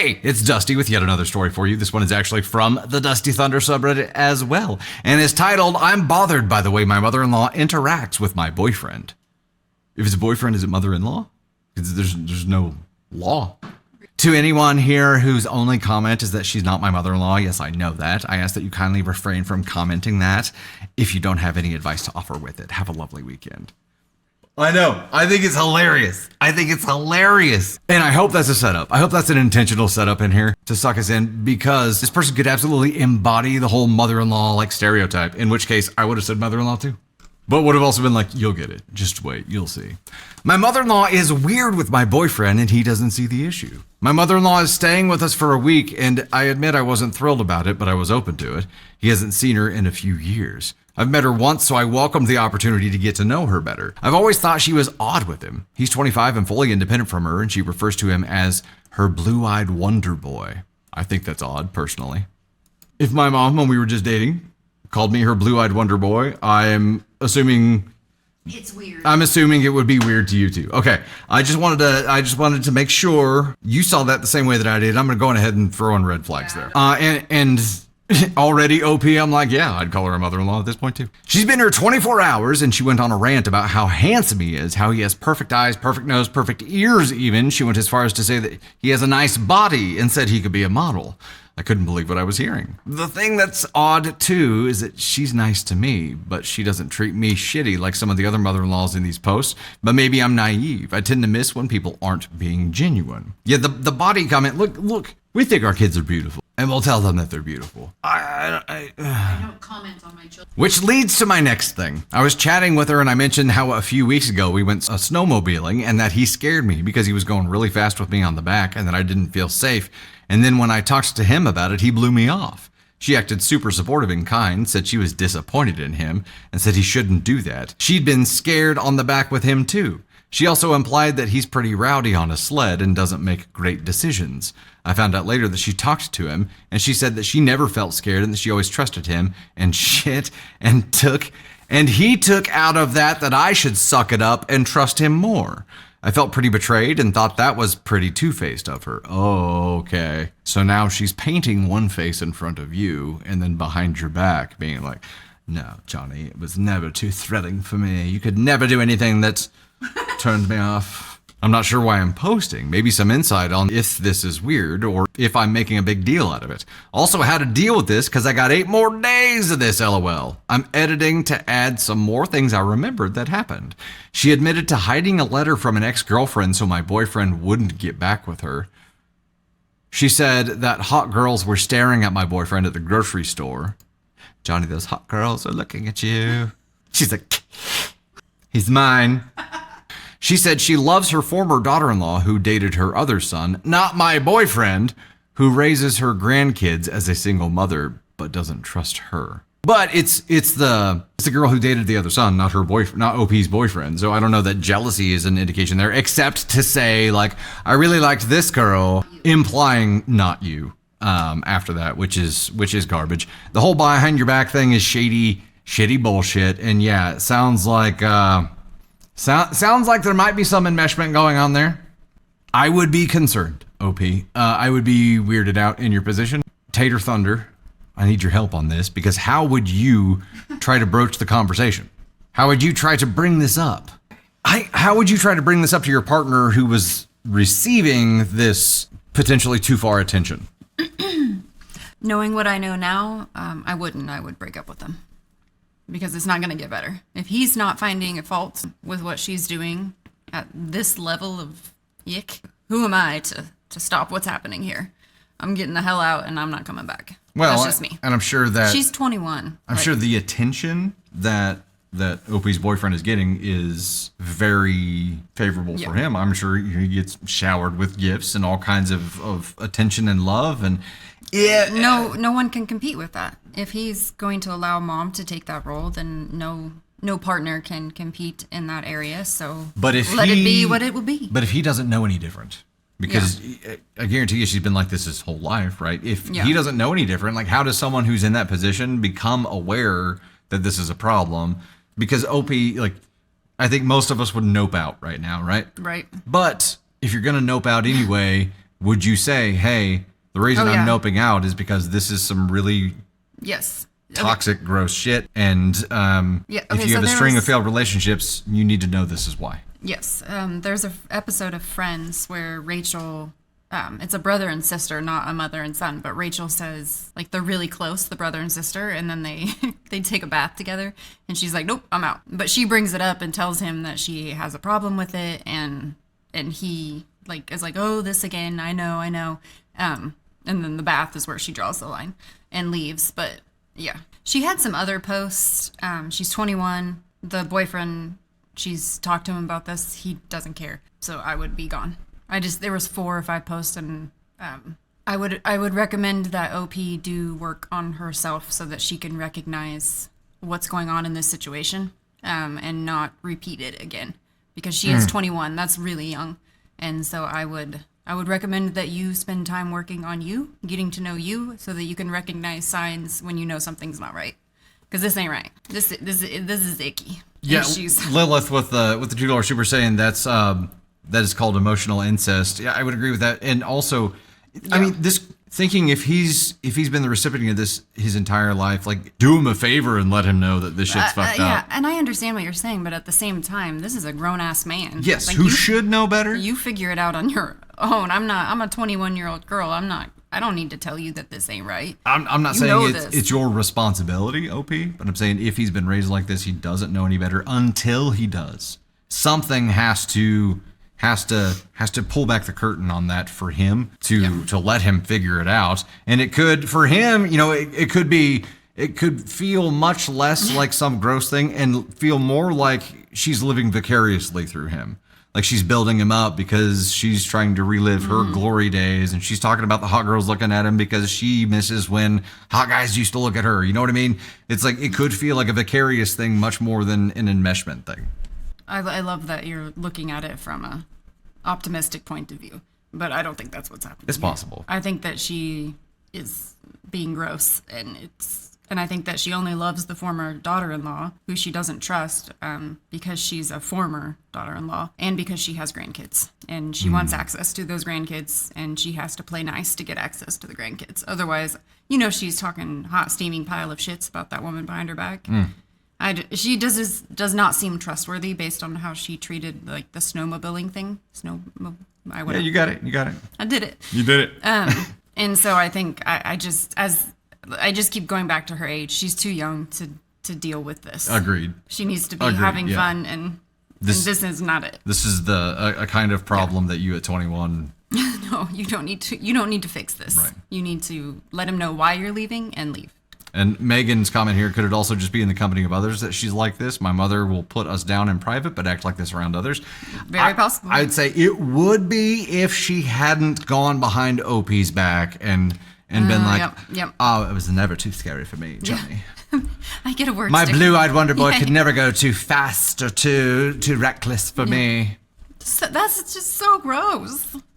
Hey, it's Dusty with yet another story for you. This one is actually from the Dusty Thunder subreddit as well, and is titled, I'm bothered by the way my mother-in-law interacts with my boyfriend. If it's a boyfriend, is it mother-in-law? Because there's no law. To anyone here whose only comment is that she's not my mother-in-law, yes, I know that. I ask that you kindly refrain from commenting that if you don't have any advice to offer with it. Have a lovely weekend. I know. I think it's hilarious. And I hope that's a setup. I hope that's an intentional setup in here to suck us in, because this person could absolutely embody the whole mother-in-law like stereotype, in which case I would have said mother-in-law too. But would have also been like, you'll get it. Just wait. You'll see. My mother-in-law is weird with my boyfriend and he doesn't see the issue. My mother-in-law is staying with us for a week and I admit I wasn't thrilled about it, but I was open to it. He hasn't seen her in a few years. I've met her once, so I welcomed the opportunity to get to know her better. I've always thought she was odd with him. He's 25 and fully independent from her, and she refers to him as her blue-eyed wonder boy. I think that's odd, personally. If my mom, when we were just dating, called me her blue-eyed wonder boy, I'm assuming it's weird. I'm assuming it would be weird to you too. Okay, I just wanted to make sure you saw that the same way that I did. I'm gonna go on ahead and throw in red flags there. And already OP, I'm like, yeah, I'd call her a mother-in-law at this point too. She's been here 24 hours and she went on a rant about how handsome he is, how he has perfect eyes, perfect nose, perfect ears even. She went as far as to say that he has a nice body and said he could be a model. I couldn't believe what I was hearing. The thing that's odd too is that she's nice to me, but she doesn't treat me shitty like some of the other mother-in-laws in these posts. But maybe I'm naive. I tend to miss when people aren't being genuine. Yeah, the body comment, look, we think our kids are beautiful. And we'll tell them that they're beautiful. I don't comment on my children. Which leads to my next thing. I was chatting with her and I mentioned how a few weeks ago we went snowmobiling and that he scared me because he was going really fast with me on the back and that I didn't feel safe. And then when I talked to him about it, he blew me off. She acted super supportive and kind, said she was disappointed in him, and said he shouldn't do that. She'd been scared on the back with him too. She also implied that he's pretty rowdy on a sled and doesn't make great decisions. I found out later that she talked to him, and she said that she never felt scared and that she always trusted him, and he took out of that I should suck it up and trust him more. I felt pretty betrayed and thought that was pretty two-faced of her. Oh, okay. So now she's painting one face in front of you and then behind your back being like, no, Johnny, it was never too threatening for me. You could never do anything that's turned me off. I'm not sure why I'm posting. Maybe some insight on if this is weird or if I'm making a big deal out of it. Also, how to deal with this because I got 8 more days of this, LOL. I'm editing to add some more things I remembered that happened. She admitted to hiding a letter from an ex-girlfriend so my boyfriend wouldn't get back with her. She said that hot girls were staring at my boyfriend at the grocery store. Johnny, those hot girls are looking at you. She's like, he's mine. She said she loves her former daughter-in-law who dated her other son, not my boyfriend, who raises her grandkids as a single mother, but doesn't trust her. But it's the girl who dated the other son, not her boyfriend, not OP's boyfriend. So I don't know that jealousy is an indication there, except to say like, I really liked this girl, implying not you, after that, which is garbage. The whole behind your back thing is shitty bullshit. And yeah, it sounds like, sounds like there might be some enmeshment going on there. I would be concerned, OP. I would be weirded out in your position. Tater Thunder, I need your help on this because how would you try to broach the conversation? How would you try to bring this up? How would you try to bring this up to your partner who was receiving this potentially too far attention? Knowing what I know now, I wouldn't. I would break up with him. Because it's not going to get better. If he's not finding a fault with what she's doing at this level of yick, who am I to stop what's happening here? I'm getting the hell out and I'm not coming back. Well, that's just me. And I'm sure that she's 21. I'm sure the attention that OP's boyfriend is getting is very favorable for him. I'm sure he gets showered with gifts and all kinds of attention and love. And yeah, no one can compete with that. If he's going to allow mom to take that role, then no partner can compete in that area. So let it be what it will be. But if he doesn't know any different, because I guarantee you she's been like this his whole life, right? If he doesn't know any different, like how does someone who's in that position become aware that this is a problem? Because OP, like, I think most of us would nope out right now, right? Right. But if you're going to nope out anyway, would you say, hey, the reason I'm yeah. noping out is because this is some really Yes. toxic, gross shit, and if you have a string of failed relationships, you need to know this is why. Yes. There's an episode of Friends where Rachel, it's a brother and sister, not a mother and son, but Rachel says, like, they're really close, the brother and sister, and then they they take a bath together, and she's like, nope, I'm out. But she brings it up and tells him that she has a problem with it, and he, like, is like, oh, this again, I know. And then the bath is where she draws the line and leaves. But, yeah. She had some other posts. She's 21. The boyfriend, she's talked to him about this. He doesn't care. So I would be gone. There was 4 or 5 posts, and I would recommend that OP do work on herself so that she can recognize what's going on in this situation, and not repeat it again, because she is 21. That's really young. And so I would recommend that you spend time working on you, getting to know you, so that you can recognize signs when you know something's not right. Because this ain't right. This is icky. Yeah, Lilith with the $2 super saying that is called emotional incest. Yeah, I would agree with that. And also, I mean, this thinking if he's been the recipient of this his entire life, like, do him a favor and let him know that this shit's fucked up. Yeah, and I understand what you're saying, but at the same time, this is a grown ass man. Yes, like, who should know better. You figure it out on your own. I'm a 21-year-old girl. I don't need to tell you that this ain't right. I'm not saying it's your responsibility, OP, but I'm saying if he's been raised like this, he doesn't know any better until he does. Something has to pull back the curtain on that for him to let him figure it out. And it could, for him, it could feel much less like some gross thing and feel more like she's living vicariously through him. Like she's building him up because she's trying to relive her glory days, and she's talking about the hot girls looking at him because she misses when hot guys used to look at her. You know what I mean? It's like it could feel like a vicarious thing much more than an enmeshment thing. I love that you're looking at it from a optimistic point of view, but I don't think that's what's happening. It's possible. I think that she is being gross, and I think that she only loves the former daughter-in-law, who she doesn't trust, because she's a former daughter-in-law, and because she has grandkids, and she wants access to those grandkids, and she has to play nice to get access to the grandkids. Otherwise, she's talking hot, steaming pile of shits about that woman behind her back. She does not seem trustworthy based on how she treated, like, the snowmobiling thing. Yeah, you got it. I did it. You did it. And so I think I just keep going back to her age. She's too young to deal with this. Agreed. She needs to be having fun, and this is not it. This is a kind of problem that you at 21. No, you don't need to fix this. Right. You need to let him know why you're leaving and leave. And Megan's comment here, could it also just be in the company of others that she's like this? My mother will put us down in private, but act like this around others. Very possible. I'd say it would be if she hadn't gone behind OP's back and been like, yep. Oh, it was never too scary for me, Johnny. I get a word. My blue-eyed wonder boy could never go too fast or too reckless for me. That's just so gross.